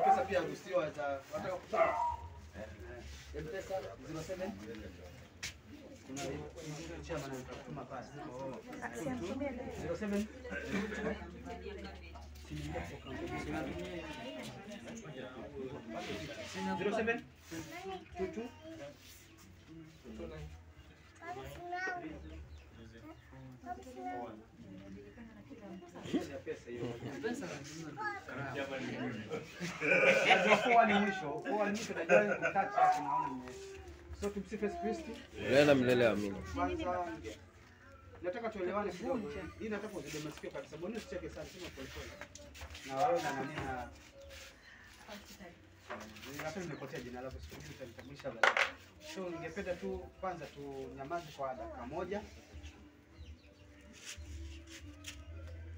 Pesa pia ruhusiwa za wataka kutoa. Pesa 07 kuna chama na kutuma pasi. 07 07 22 pesa hiyo. Kwa ni mwisho najua kutacha tunaona. So tumsifu Yesu Kristo. Milele amina. Nataka tuelewane kidogo. Hii nataka uzidi masikio kabisa. Mbona usicheke sana sema pole pole. Na wewe na nani na hata nimepotea jina lako siku hizi utanitambulisha baadaye. So ningependa tu kwanza tunyamaze kwa dakika moja.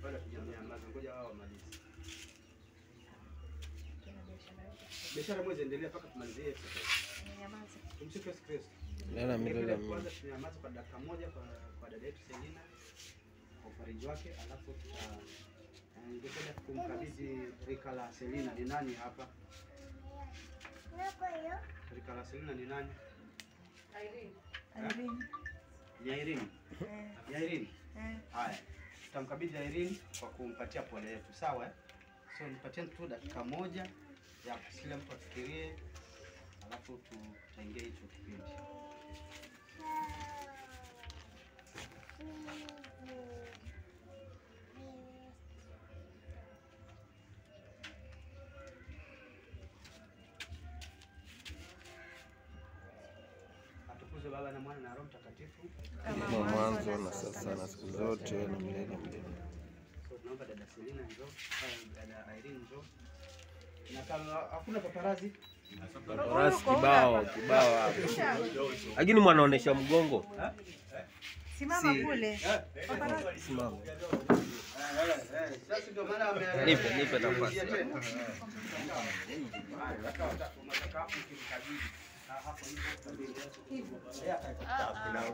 Baada ya kunyamaza ngoja wao wamalize. Biashara moja endelea mpaka tumalizie hiyo. Nyamaza. Tumsifu Yesu Kristo. Milele amina. Kwanza tunyamaze kwa dakika moja kwa dada yetu Selina kwa ufariji wake, alafu ningependa kumkabidhi rika la Selina. Ni nani hapa? Rika la Selina ni nani? Irene. Irene. Irene. Haya. Tutamkabidhi Irene kwa kumpatia pole yetu, sawa? So nipatie tu dakika moja ya kila mtu afikirie, alafu tutaingia hicho kipindi. Atukuzwe Baba na Mwana na Roho Mtakatifu, kama mwanzo na sasa na siku zote na milele milele. So tunaomba dada Selina njoo, dada Irene njoo. Na kama hakuna paparazi, Paparazi kibao hapo. Lakini mwanaonesha mgongo. Simama kule. Paparazi simama. Sasa ndio maana Nipe nafasi.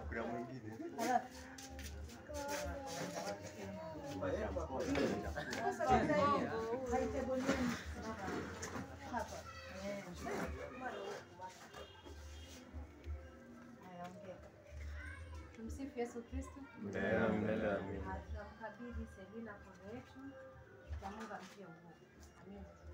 Kuna mwingine. Tumsifu Yesu Kristo. Milele amina. Tunamkabidhi Selina kwa wetu. Mungu amtie nguvu. Amina.